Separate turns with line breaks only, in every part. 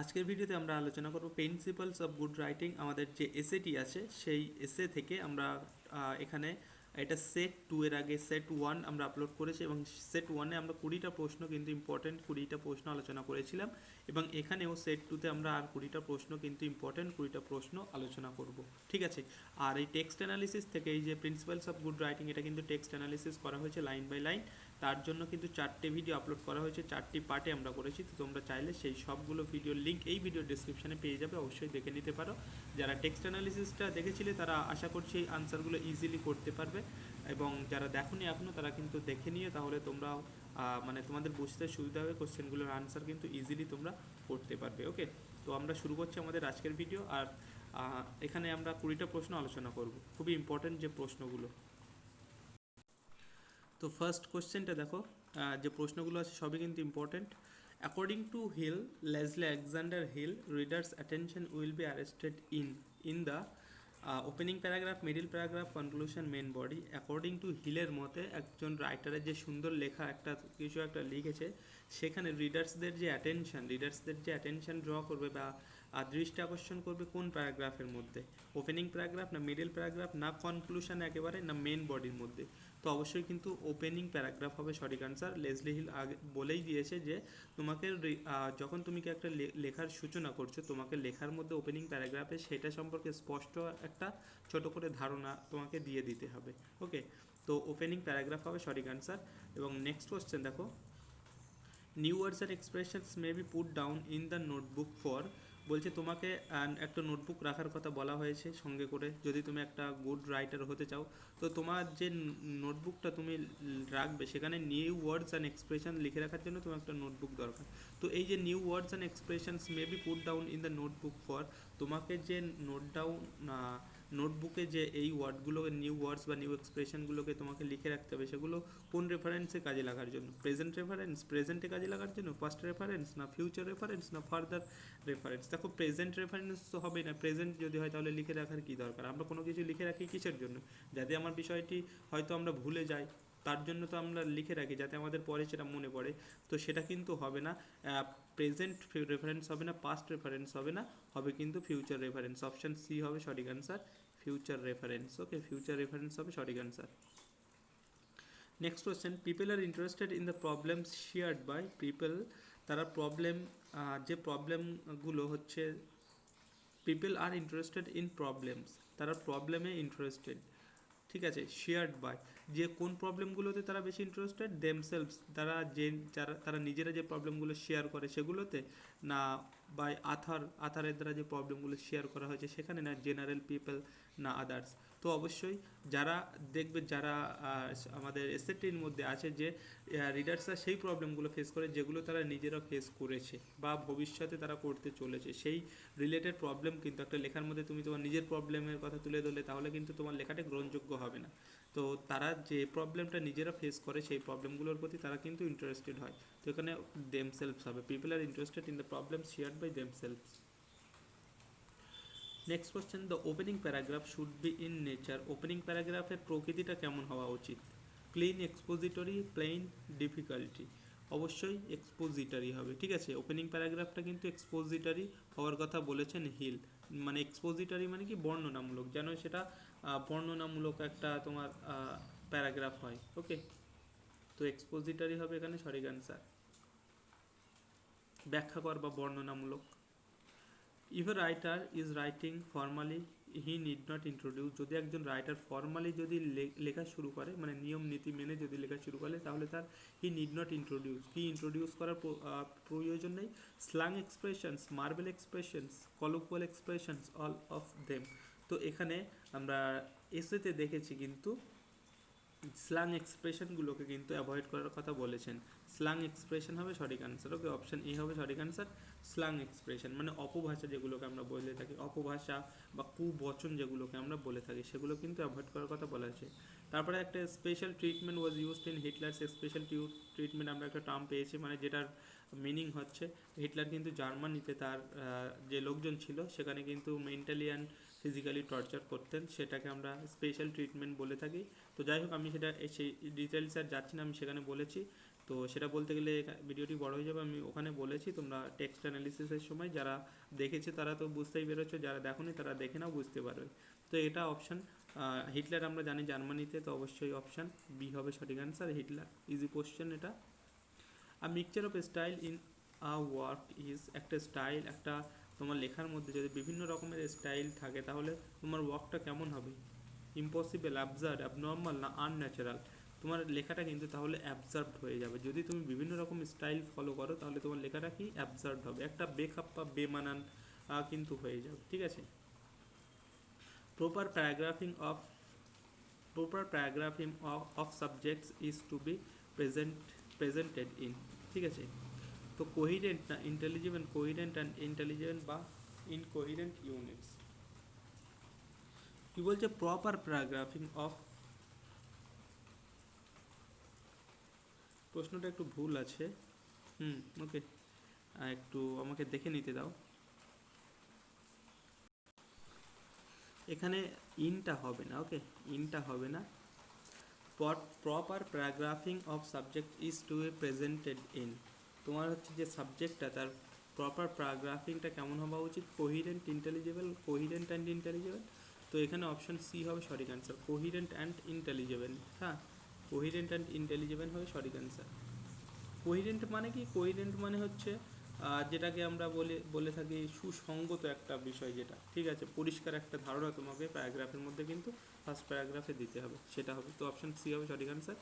আজকের ভিডিওতে আমরা আলোচনা করব প্রিন্সিপালস অফ গুড রাইটিং। আমাদের যে এসেটি আছে সেই এসে থেকে আমরা এখানে এটা সেট 2 এর আগে সেট 1 আমরা আপলোড করেছি এবং সেট 1-এ আমরা 20টা প্রশ্ন কিন্তু ইম্পর্টেন্ট 20টা প্রশ্ন আলোচনা করেছিলাম এবং এখানেও সেট 2-তে আমরা আর 20টা প্রশ্ন কিন্তু ইম্পর্টেন্ট 20টা প্রশ্ন আলোচনা করব, ঠিক আছে। আর এই টেক্সট অ্যানালিসিস থেকে এই যে প্রিন্সিপালস অফ গুড রাইটিং এটা কিন্তু টেক্সট অ্যানালিসিস করা হয়েছে লাইন বাই লাইন। তার জন্য কিন্তু 4টে ভিডিও আপলোড করা হয়েছে, 4টি পার্টে আমরা করেছি। তো তোমরা চাইলে সেই সবগুলো ভিডিওর লিঙ্ক এই ভিডিও ডিসক্রিপশানে পেয়ে যাবে, অবশ্যই দেখে নিতে পারো। যারা টেক্সট অ্যানালিসিসটা দেখেছিলে তারা আশা করছি এই আনসারগুলো ইজিলি করতে পারবে, এবং যারা দেখোনি এখনও তারা কিন্তু দেখে নিয়ে তাহলে তোমরা মানে তোমাদের বুঝতে সুবিধা হবে, কোশ্চেনগুলোর আনসার কিন্তু ইজিলি তোমরা করতে পারবে। ওকে, তো আমরা শুরু করছি আমাদের আজকের ভিডিও। আর এখানে আমরা 20টা প্রশ্ন আলোচনা করব, খুবই ইম্পর্টেন্ট যে প্রশ্নগুলো। তো ফার্স্ট কোশ্চেনটা দেখো, যে প্রশ্নগুলো আছে সবই কিন্তু important. According to Hill, Leslie Alexander Hill, readers attention will be arrested in the opening paragraph, middle paragraph, conclusion, main body. According to হিলের মতে একজন রাইটারের যে সুন্দর লেখা কিছু একটা লিখেছে, সেখানে রিডার্সদের যে অ্যাটেনশন ড্র করবে বা দৃষ্টি আকর্ষণ করবে কোন প্যারাগ্রাফের মধ্যে, ওপেনিং প্যারাগ্রাফ না মিডিল প্যারাগ্রাফ না কনক্লুশন একেবারে না মেন বডির মধ্যে। তো অবশ্যই কিন্তু ওপেনিং প্যারাগ্রাফ হবে সঠিক আনসার। লেসলি হিল আগে বলেই দিয়েছে যে তোমাকে যখন তুমি কি একটা লেখার সূচনা করছো, তোমাকে লেখার মধ্যে ওপেনিং প্যারাগ্রাফে সেটা সম্পর্কে স্পষ্ট একটা ছোট করে ধারণা তোমাকে দিয়ে দিতে হবে। ওকে, তো ওপেনিং প্যারাগ্রাফ হবে সঠিক আনসার। এবং নেক্সট কোশ্চেন দেখো, new words and expressions may be put down in the notebook for, বলছে তোমাকে একটা নোটবুক রাখার কথা বলা হয়েছে সঙ্গে করে, যদি তুমি একটা গুড রাইটার হতে চাও। তো তোমার যে নোটবুকটা তুমি রাখবে সেখানে নিউ ওয়ার্ডস অ্যান্ড এক্সপ্রেশন লিখে রাখার জন্য তোমার একটা নোটবুক দরকার। তো এই যে new words and expressions may be put down in the notebook for, তোমাকে যে নোটবুকে যে এই ওয়ার্ডগুলো, নিউ ওয়ার্ডস বা নিউ এক্সপ্রেশনগুলোকে তোমাকে লিখে রাখতে হবে, সেগুলো কোন রেফারেন্সে কাজে লাগার জন্য? প্রেজেন্ট রেফারেন্স, প্রেজেন্টে কাজে লাগার জন্য, পাস্ট রেফারেন্স না ফিউচার রেফারেন্স না ফার্দার রেফারেন্স? দেখো প্রেজেন্ট রেফারেন্স তো হবেই না, প্রেজেন্ট যদি হয় তাহলে লিখে রাখার কী দরকার? আমরা কোনো কিছু লিখে রাখি কিসের জন্য? যাতে আমার বিষয়টি হয়তো আমরা ভুলে যাই, তার জন্য তো আমরা লিখে রাখি যাতে আমাদের পরে সেটা মনে পড়ে। তো সেটা কিন্তু হবে না, প্রেজেন্ট রেফারেন্স হবে না, পাস্ট রেফারেন্স হবে না, হবে কিন্তু ফিউচার রেফারেন্স। অপশান সি হবে সঠিক answer, future reference. Okay, future reference হবে সঠিক answer. Next question, people are interested in the problems shared by people, তারা প্রবলেম, যে প্রবলেমগুলো হচ্ছে people are interested in problems, তারা প্রবলেমে ইন্টারেস্টেড, ঠিক আছে। শেয়ার্ড বাই, যে কোন প্রবলেমগুলোতে তারা বেশি ইন্টারেস্টেড, দেমসেলভস, তারা নিজেরা যে প্রবলেমগুলো শেয়ার করে সেগুলোতে, না বাই আথারের দ্বারা যে প্রবলেমগুলো শেয়ার করা হয়েছে সেখানে, না জেনারেল পিপল না আদার্স। তো অবশ্যই যারা দেখবে, যারা আমাদের এসএটির মধ্যে আছে যে রিডার্সরা সেই প্রবলেমগুলো ফেস করে যেগুলো তারা নিজেরা ফেস করেছে বা ভবিষ্যতে তারা করতে চলেছে, সেই রিলেটেড প্রবলেম কিন্তু একটা লেখার মধ্যে তুমি তোমার নিজের প্রবলেমের কথা তুলে ধরলে তাহলে কিন্তু তোমার লেখাটা গ্রহণযোগ্য হবে না। তো তারা যে প্রবলেমটা নিজেরা ফেস করে সেই প্রবলেমগুলোর প্রতি তারা কিন্তু ইন্টারেস্টেড হয়। তো এখানে দেমসেলভস হবে, people are interested in the problem shared by themselves. Next question, the opening paragraph should be in nature, opening প্যারাগ্রাফের প্রকৃতিটা কেমন হওয়া উচিত? Clean, expository, plain, difficulty? অবশ্যই এক্সপোজিটরি হবে, ঠিক আছে। ওপেনিং প্যারাগ্রাফটা কিন্তু এক্সপোজিটরি হওয়ার কথা বলেছেন হিল। মানে এক্সপোজিটরি মানে কি, বর্ণনামূলক, যেন সেটা বর্ণনামূলক একটা তোমার প্যারাগ্রাফ হয়। ওকে, তো এক্সপোজিটরি হবে এখানে সঠিক অ্যান্সার, ব্যাখ্যাকর বা বর্ণনামূলক। If a writer is writing formally he need not introduce, যদি একজন রাইটার ফর্মালি যদি লেখা শুরু করে, মানে নিয়ম নীতি মেনে যদি লেখা শুরু করে, তাহলে তার হি নিড নট ইন্ট্রোডিউস, কি ইন্ট্রোডিউস করার প্রয়োজন নেই। Slang expressions, marble expressions, colloquial expressions, all of them. তো এখানে আমরা এসেতে দেখেছি কিন্তু স্ল্যাং এক্সপ্রেশনগুলোকে কিন্তু অ্যাভয়েড করার কথা বলেছেন। স্ল্যাং এক্সপ্রেশন হবে সঠিক আনসার। ওকে, অপশান এ হবে সঠিক আনসার। স্ল্যাং এক্সপ্রেশন মানে অপভাষা যেগুলোকে আমরা বলে থাকি, অপভাষা বা কুবচন যেগুলোকে আমরা বলে থাকি, সেগুলো কিন্তু অ্যাভয়েড করার কথা বলা হয়েছে। তারপরে একটা special treatment was used in Hitler's, special treatment আমরা একটা টার্ম পেয়েছি, মানে যেটার মিনিং হচ্ছে হিটলার কিন্তু জার্মানিতে তার যে লোকজন ছিল সেখানে কিন্তু মেন্টালি অ্যান্ড ফিজিক্যালি টর্চার করতেন, সেটাকে আমরা স্পেশাল ট্রিটমেন্ট বলে থাকি। তো যাই হোক, আমি সেটা সেই ডিটেলস আর যাচ্ছি না, আমি সেখানে বলেছি। তো সেটা বলতে গেলে ভিডিওটি বড় হয়ে যাবে, আমি ওখানে বলেছি, তোমরা টেক্সট অ্যানালিসিসের সময় যারা দেখেছে তারা তো বুঝতেই পেরেছো, যারা দেখোনি তারা দেখে নাও, বুঝতে পারবে। তো এটা অপশান, হিটলার আমরা জানি জার্মানিতে, তো অবশ্যই অপশান বি হবে সঠিক অ্যান্সার, হিটলার। ইজি কোশ্চেন এটা। A mixture of style in a work is, একটা স্টাইল, একটা তোমার লেখার মধ্যে যদি বিভিন্ন রকমের স্টাইল থাকে তাহলে তোমার ওয়ার্কটা কেমন হবে? ইম্পসিবল, অ্যাবসার্ড, অ্যাবনর্মাল না আনন্যাচারাল? তোমার লেখাটা কিন্তু তাহলে অ্যাবসার্ড হয়ে যাবে। যদি তুমি বিভিন্ন রকম স্টাইল ফলো করো তাহলে তোমার লেখাটা কি অ্যাবসার্ড হবে, একটা বেখাপ্পা বেমানান কিন্তু হয়ে যাবে, ঠিক আছে। Proper paragraphing of subjects is to be presented in, ঠিক আছে। তো কোহিরেন্ট না ইন্টেলিজেন্ট, কোহিরেন্ট অ্যান্ড ইন্টেলিজেন্ট বা ইনকোহিরেন্ট ইউনিটস। কি বলছে? প্রপার প্যারাগ্রাফিং অফ, প্রশ্নটা একটু ভুল আছে, ওকে, একটু আমাকে দেখে নিতে দাও। এখানে ইনটা হবে না, ওকে, ইনটা হবে না। Proper paragraphing of subject is to be presented in, তোমার হচ্ছে যে সাবজেক্টটা তার প্রপার প্যারাগ্রাফিংটা কেমন হওয়া উচিত? কোহিরেন্ট, ইন্টেলিজেবল, কোহিরেন্ট অ্যান্ড ইন্টেলিজেবল। তো এখানে অপশন সি হবে সঠিক অ্যান্সার, কোহিরেন্ট অ্যান্ড ইন্টেলিজেবল। হ্যাঁ, কোহিরেন্ট অ্যান্ড ইন্টেলিজেবল হবে সঠিক অ্যান্সার। কোহিরেন্ট মানে কি? কোহিরেন্ট মানে হচ্ছে যেটাকে আমরা বলে থাকি সুসংগত একটা বিষয়, যেটা ঠিক আছে, পরিষ্কার একটা ধারণা তোমাকে প্যারাগ্রাফের মধ্যে কিন্তু ফার্স্ট প্যারাগ্রাফে দিতে হবে, সেটা হবে। তো অপশন সি হবে সঠিক অ্যান্সার।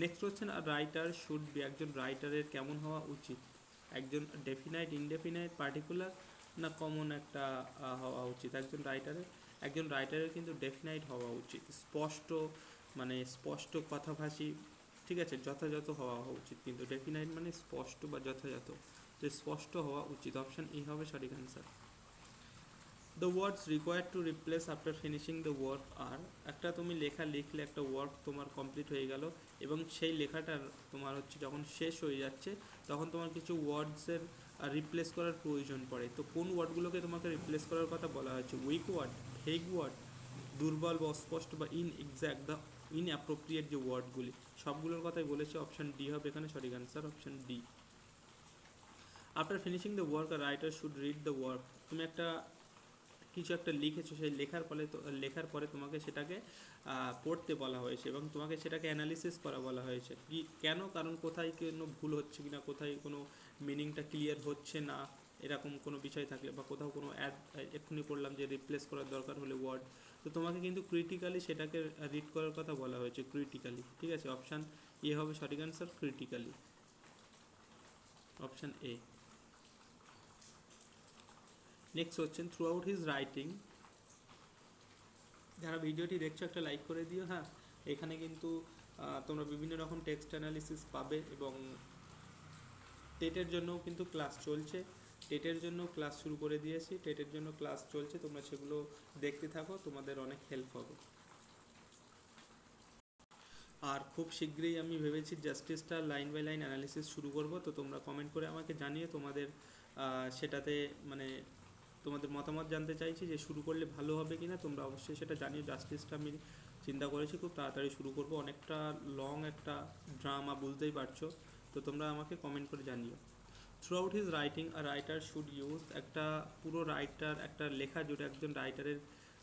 নেক্সট হচ্ছে না, রাইটার শুড বি, একজন রাইটারের কেমন হওয়া উচিত? একজন ডেফিনাইট, ইনডেফিনাইট, পার্টিকুলার না কমন একটা হওয়া উচিত? একজন রাইটারের কিন্তু ডেফিনাইট হওয়া উচিত, স্পষ্ট, মানে স্পষ্ট কথাভাষী, ঠিক আছে, যথাযথ হওয়া উচিত। কিন্তু ডেফিনাইট মানে স্পষ্ট বা যথাযথ, তো স্পষ্ট হওয়া উচিত। অপশন ই হবে সঠিক answer. The words required to replace after finishing the work are, একটা তুমি লেখা লিখলে, একটা ওয়ার্ক তোমার কমপ্লিট হয়ে গেল এবং সেই লেখাটার তোমার হচ্ছে যখন শেষ হয়ে যাচ্ছে তখন তোমার কিছু ওয়ার্ডসের রিপ্লেস করার প্রয়োজন পড়ে। তো কোন ওয়ার্ডগুলোকে তোমাকে রিপ্লেস করার কথা বলা হয়েছে? উইক ওয়ার্ড, ভেগ ওয়ার্ড, দুর্বল বা অস্পষ্ট বা ইনএক্স্যাক্ট, দ্য ইনঅ্যাপ্রোপ্রিয়েট যে ওয়ার্ডগুলি, সবগুলোর কথাই বলেছে। অপশন ডি হবে এখানে সঠিক answer, option D. After finishing the work a writer should read the work, তুমি একটা কিছু একটা লিখেছো, সেই লেখার পরে তোমাকে সেটাকে পড়তে বলা হয়েছে এবং তোমাকে সেটাকে অ্যানালিসিস করা বলা হয়েছে। কি কেন? কারণ কোথায় কোনো ভুল হচ্ছে কিনা, কোথায় কোনো মিনিংটা ক্লিয়ার হচ্ছে না, এরকম কোনো বিষয় থাকলে, বা কোথাও কোনো এক্ষুনি পড়লাম যে রিপ্লেস করার দরকার হলে ওয়ার্ড, তো তোমাকে কিন্তু ক্রিটিক্যালি সেটাকে রিড করার কথা বলা হয়েছে, ক্রিটিক্যালি, ঠিক আছে। অপশান এ হবে সঠিক answer, critically, option A. Next হচ্ছেন, থ্রু আউট হিজ রাইটিং, যারা ভিডিওটি দেখছো একটা লাইক করে দিও। হ্যাঁ, এখানে কিন্তু তোমরা বিভিন্ন রকম টেক্সট অ্যানালিসিস পাবে এবং টেটের জন্যও কিন্তু ক্লাস চলছে, টেটের জন্য ক্লাস শুরু করে দিয়েছি, টেটের জন্য ক্লাস চলছে, তোমরা সেগুলো দেখতে থাকো, তোমাদের অনেক হেল্প হবে। আর খুব শীঘ্রই আমি ভেবেছি জাস্টিসটা লাইন বাই লাইন অ্যানালিসিস শুরু করব। তো তোমরা কমেন্ট করে আমাকে জানিয়ে তোমাদের সেটাতে মানে তোমাদের মতামত জানতে চাইছি যে শুরু করলে ভালো হবে কি না, তোমরা অবশ্যই সেটা জানিও। জাস্টিসটা আমি চিন্তা করেছি খুব তাড়াতাড়ি শুরু করব, অনেকটা লং একটা ড্রামা, বুঝতেই পারছো। তো তোমরা আমাকে কমেন্ট করে জানিও। Through out his writing a writer should use, একটা পুরো রাইটার, একটা লেখা জুড়ে একজন রাইটারের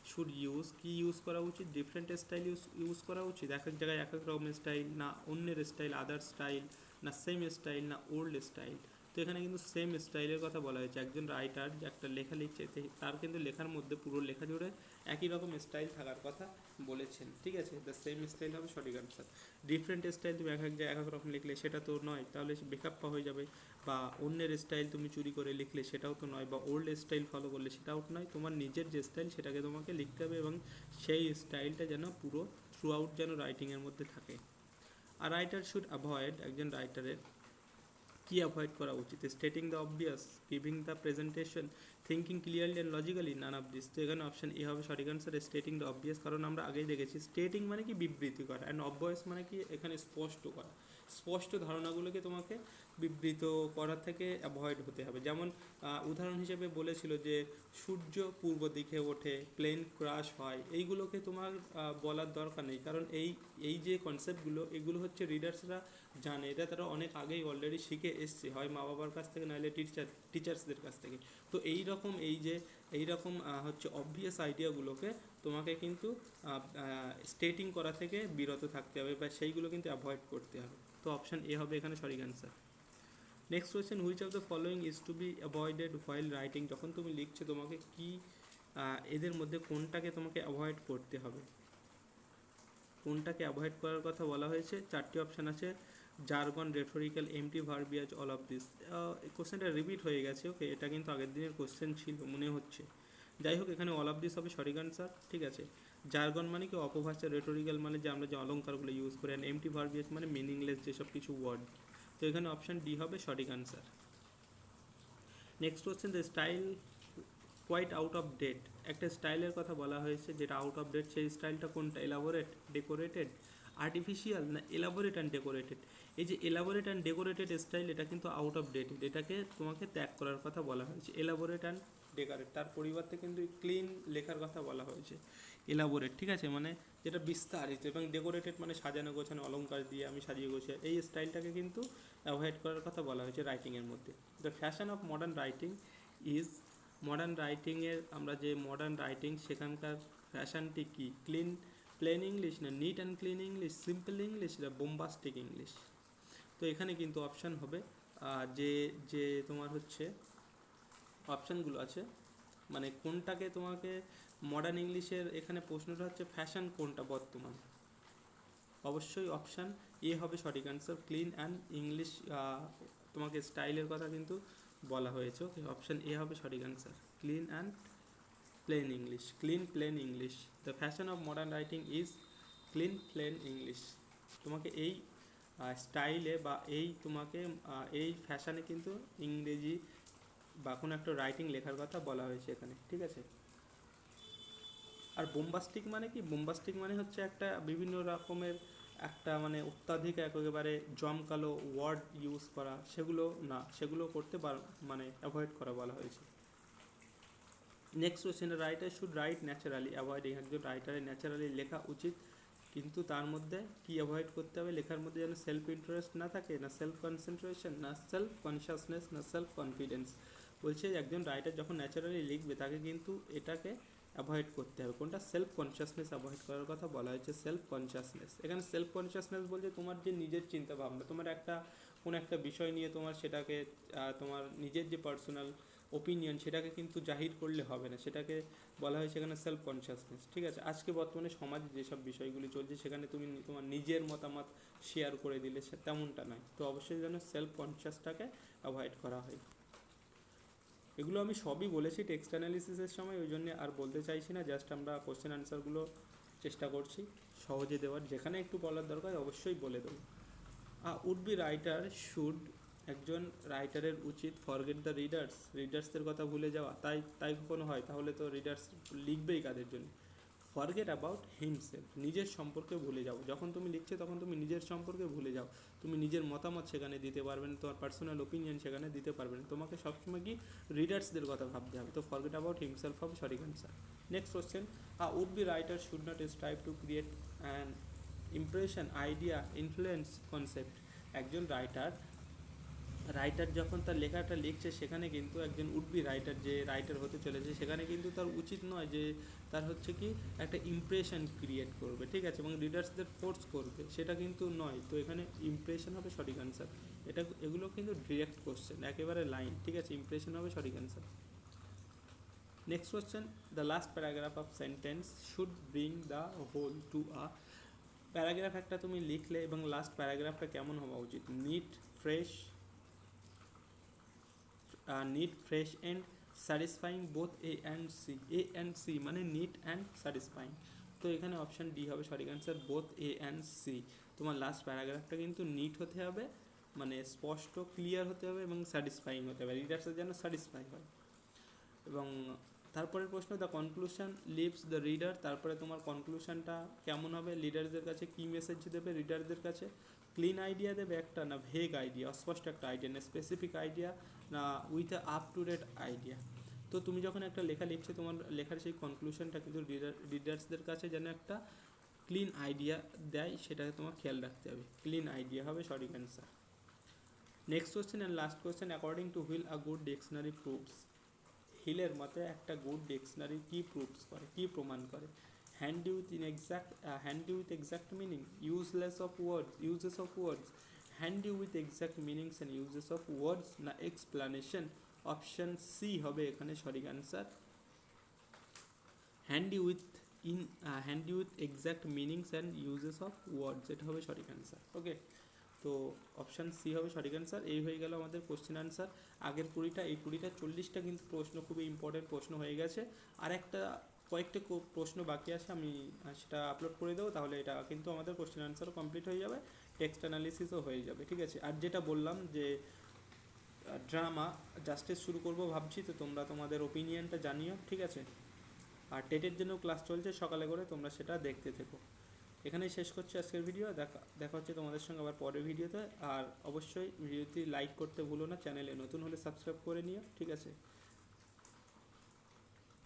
শুড ইউজ, কি ইউজ করা উচিত? ডিফারেন্ট স্টাইল ইউজ করা উচিত, এক এক জায়গায় এক এক রকমের স্টাইল, না অন্যের স্টাইল, আদার স্টাইল, না সেম স্টাইল, না ওল্ড স্টাইল। তো এখানে কিন্তু সেম স্টাইলের কথা বলা হয়েছে। একজন রাইটার যে একটা লেখা লিখছে তার কিন্তু লেখার মধ্যে পুরো লেখা জুড়ে একই রকম স্টাইল থাকার কথা বলেছেন, ঠিক আছে। দ্য সেম স্টাইল হবে সঠিক আনসার। ডিফারেন্ট স্টাইল তুমি এক এক জায়গায় এক এক রকম লিখলে সেটা তো নয়, তাহলে বেকাপ্পা হয়ে যাবে। বা অন্যের স্টাইল তুমি চুরি করে লিখলে সেটাও তো নয়, বা ওল্ড স্টাইল ফলো করলে সেটাও নয়। তোমার নিজের যে স্টাইল সেটাকে তোমাকে লিখতে হবে এবং সেই স্টাইলটা যেন পুরো থ্রু আউট যেন রাইটিংয়ের মধ্যে থাকে। আর রাইটার শুড অ্যাভয়েড, একজন রাইটারের কি অ্যাভয়েড করা উচিত? Stating the obvious, giving the presentation, thinking clearly and logically, none of this. তো এখানে অপশন এ হবে সঠিক আনসার, স্টেটিং দ্য অবভিয়াস। কারণ আমরা আগেই দেখেছি স্টেটিং মানে কি বিবৃতি করা, অ্যান্ড অবভিয়াস মানে কি এখানে স্পষ্ট করা, স্পষ্ট ধারণাগুলোকে তোমাকে বিবৃত করা থেকে অ্যাভয়েড হতে হবে। যেমন উদাহরণ হিসেবে বলেছিল যে সূর্য পূর্ব দিকে ওঠে, প্লেন ক্রাশ হয়, এইগুলোকে তোমার বলার দরকার নেই, কারণ এই যে কনসেপ্টগুলো এগুলো হচ্ছে রিডার্সরা জানে, এটা তারা অনেক আগেই অলরেডি শিখে এসছে, হয় মা বাবার কাছ থেকে নাহলে টিচার্সদের কাছ থেকে। তো এই রকম হচ্ছে অবভিয়াস আইডিয়াগুলোকে তোমাকে কিন্তু স্টেটিং করা থেকে বিরত থাকতে হবে, বা সেইগুলো কিন্তু অ্যাভয়েড করতে হবে। তো অপশান এ হবে এখানে সঠিক answer. Next question, which of the following is to be avoided while writing. যখন তুমি লিখছো তোমাকে কি এদের মধ্যে কোনটাকে তোমাকে অ্যাভয়েড করতে হবে, কোনটাকে অ্যাভয়েড করার কথা বলা হয়েছে? চারটি অপশান আছে, jargon, rhetorical, empty verbiage, all of this. কোশ্চেনটা রিপিট হয়ে গেছে, ওকে, এটা কিন্তু আগের দিনের কোশ্চেন ছিল মনে হচ্ছে। যাই হোক, এখানে অল অফ দিস হবে সঠিক আনসার, ঠিক আছে। জার্গন মানে কি অপভাষা, রেটোরিক্যাল মানে যে আমরা যে অলঙ্কারগুলো ইউজ করি, অ্যান্ড এমটি ভার্বিয়াজ মানে মিনিংলেস যেসব কিছু ওয়ার্ড। তো এখানে অপশান ডি হবে সঠিক answer. Next question, the style quite out of date. একটা স্টাইলের কথা বলা হয়েছে যেটা আউট অফ ডেট, সেই স্টাইলটা কোনটা? এলাবোরেট, ডেকোরেটেড, আর্টিফিশিয়াল না এলাবোরেট অ্যান্ড ডেকোরেটেড? এই যে এলাবোরেট অ্যান্ড ডেকোরেটেড স্টাইল, এটা কিন্তু আউট অফ ডেট, এটাকে তোমাকে ত্যাগ করার কথা বলা হয়েছে। এলাবোরেট অ্যান্ড ডেকোরেট, তার পরিবর্তে কিন্তু ক্লিন লেখার কথা বলা হয়েছে। এলাবোরেট, ঠিক আছে, মানে যেটা বিস্তারিত, এবং ডেকোরেটেড মানে সাজানো গোছানো, অলঙ্কার দিয়ে আমি সাজিয়ে গোছিয়ে, এই স্টাইলটাকে কিন্তু অ্যাভয়েড করার কথা বলা হয়েছে রাইটিংয়ের মধ্যে। The fashion of modern writing is, modern রাইটিংয়ের আমরা যে মডার্ন রাইটিং সেখানকার ফ্যাশনটি কি? ক্লিন প্লেন ইংলিশ, না neat and clean English, simple English, না বোম্বাস্টিক ইংলিশ? তো এখানে কিন্তু অপশান হবে যে যে তোমার হচ্ছে অপশানগুলো আছে, মানে কোনটাকে তোমাকে মডার্ন ইংলিশের এখানে প্রশ্নটা হচ্ছে ফ্যাশন কোনটা বর্তমান, অবশ্যই অপশান এ হবে সঠিক অ্যান্সার, ক্লিন অ্যান্ড ইংলিশ। তোমাকে স্টাইলের কথা কিন্তু বলা হয়েছে, ওকে, অপশান এ হবে সঠিক answer, clean and plain English, clean plain English. The fashion of modern writing is clean plain English. তোমাকে এই স্টাইলে বা তোমাকে এই ফ্যাশনে কিন্তু ইংরেজি বা কোনো একটা রাইটিং লেখার কথা বলা হয়েছে এখানে, ঠিক আছে। আর বোম্বাস্টিক মানে কি? বোম্বাস্টিক মানে হচ্ছে একটা বিভিন্ন রকমের একটা মানে অত্যাধিক একেবারে জমকালো ওয়ার্ড ইউজ করা, সেগুলো না, সেগুলো করতে মানে অ্যাভয়েড করা বলা হয়েছে। Next question, writer should write naturally, avoiding, একজন রাইটারের ন্যাচারালি লেখা উচিত, কিন্তু তার মধ্যে কি অ্যাভয়েড করতে হবে? লেখার মধ্যে যেন সেলফ ইন্টারেস্ট না থাকে, না সেলফ কনসেন্ট্রেশন, না সেলফ কনসিয়াসনেস, না সেলফ কনফিডেন্স। বলছে একজন রাইটার যখন ন্যাচারালি লিখবে তাকে কিন্তু এটাকে অ্যাভয়েড করতে হবে। কোনটা? সেলফ কনসিয়াসনেস অ্যাভয়েড করার কথা বলা হয়েছে, সেলফ কনসিয়াসনেস। এখানে সেলফ কনসিয়াসনেস বলতে তোমার যে নিজের চিন্তা ভাবনা, তোমার কোনো একটা বিষয় নিয়ে তোমার সেটাকে তোমার নিজের যে পার্সোনাল ওপিনিয়ন সেটাকে কিন্তু জাহির করলে হবে না, সেটাকে বলা হয় সেখানে সেলফ কনসিয়াসনেস, ঠিক আছে। আজকে বর্তমানে সমাজে যেসব বিষয়গুলি চলছে সেখানে তুমি তোমার নিজের মতামত শেয়ার করে দিলে, সে তেমনটা নয়। তো অবশ্যই যেন সেলফ কনসিয়াসটাকে অ্যাভয়েড করা হয়। এগুলো আমি সবই বলেছি টেক্সট অ্যানালিসিসের সময়, ওই জন্য আর বলতে চাইছি না, জাস্ট আমরা কোশ্চেন আনসারগুলো চেষ্টা করছি সহজে দেওয়ার, যেখানে একটু বলার দরকার অবশ্যই বলে দেবো। উড বি রাইটার শুড, একজন রাইটারের উচিত ফরগেট দ্য রিডার্সদের কথা ভুলে যাওয়া। তাই কখনো হয়? তাহলে তো রিডার্স লিখবেই কাদের জন্য? ফরগেট অ্যাবাউট হিমসেলফ, নিজের সম্পর্কে ভুলে যাও। যখন তুমি লিখছো তখন তুমি নিজের সম্পর্কে ভুলে যাও, তুমি নিজের মতামত সেখানে দিতে পারবে না, তোমার পার্সোনাল ওপিনিয়ন সেখানে দিতে পারবে না, তোমাকে সবসময় কি রিডার্সদের কথা ভাবতে হবে। তো ফরগেট অ্যাবাউট হিমসেলফ হবে সঠিক answer. Next question, would be writer should not strive to create an impression, idea, influence, concept. একজন রাইটার যখন তার লেখাটা লিখছে সেখানে কিন্তু একজন উডবি রাইটার, যে রাইটার হতে চলেছে, সেখানে কিন্তু তার উচিত নয় যে তার হচ্ছে কি একটা ইমপ্রেশন ক্রিয়েট করবে, ঠিক আছে, এবং রিডার্সদের ফোর্স করবে, সেটা কিন্তু নয়। তো এখানে ইমপ্রেশন হবে সঠিক অ্যান্সার। এগুলো কিন্তু ডিরেক্ট কোশ্চেন, একেবারে লাইন, ঠিক আছে, ইমপ্রেশন হবে সঠিক answer. Next question, the last paragraph of sentence should bring the whole to a, paragraph একটা তুমি লিখলে এবং লাস্ট প্যারাগ্রাফটা কেমন হওয়া উচিত? Neat, fresh, and satisfying, both A and C. A and C মানে নিট অ্যান্ড স্যাটিসফাইং। তো এখানে অপশান ডি হবে সঠিক answer, both A and C. তোমার লাস্ট প্যারাগ্রাফটা কিন্তু নিট হতে হবে, মানে স্পষ্ট ক্লিয়ার হতে হবে, এবং স্যাটিসফাইং হতে হবে, রিডার্সের যেন স্যাটিসফাই হয়। এবং তারপরের প্রশ্ন, the conclusion leaves the reader, তারপরে তোমার কনক্লুশনটা কেমন হবে? লিডারদের কাছে কী মেসেজ দেবে রিডারদের কাছে? ক্লিন আইডিয়া দেবে একটা, না ভেগ আইডিয়া, অস্পষ্ট একটা আইডিয়া, না স্পেসিফিক আইডিয়া, না with up to date idea. তো তুমি যখন একটা লেখা লিখছো, তোমার লেখার সেই কনক্লুশনটা কিন্তু রিডার্সদের কাছে যেন একটা ক্লিন আইডিয়া দেয়, সেটাকে তোমার খেয়াল রাখতে হবে। ক্লিন আইডিয়া হবে সঠিক answer. Next question and last question, according to Hill a good dictionary proves. হিলের মতে একটা গুড ডিকশনারি কী প্রুভস করে, কী প্রমাণ করে? Handy with exact meaning, uses of words, handy with exact meanings and uses of words, না explanation? Option C হবে এখানে সঠিক answer. Handy with exact meanings and uses of words, এটা হবে সঠিক অ্যান্সার। ওকে, তো অপশান সি হবে সঠিক অ্যান্সার। এই হয়ে গেল আমাদের কোশ্চেন অ্যান্সার। আগের 20টা, এই 20টা 40টা কিন্তু প্রশ্ন খুবই ইম্পর্টেন্ট প্রশ্ন হয়ে গেছে। আর কয়েকটা প্রশ্ন বাকি আছে, আমি সেটা আপলোড করে দেবো, তাহলে এটা কিন্তু আমাদের কোশ্চেন অ্যান্সারও কমপ্লিট হয়ে যাবে, টেক্সট অ্যানালিসিসও হয়ে যাবে। ঠিক আছে, আর যেটা বললাম যে ড্রামা জাস্টিস শুরু করবো ভাবছি, তো তোমরা তোমাদের ওপিনিয়নটা জানিও। ঠিক আছে, আর টেটের জন্য ক্লাস চলছে সকালে করে, তোমরা সেটা দেখতে থেকো। এখানেই শেষ করছি আজকের ভিডিও। দেখা হচ্ছে তোমাদের সঙ্গে আবার পরের ভিডিওতে। আর অবশ্যই ভিডিওটি লাইক করতে ভুলো না, চ্যানেলে নতুন হলে সাবস্ক্রাইব করে নিও। ঠিক আছে।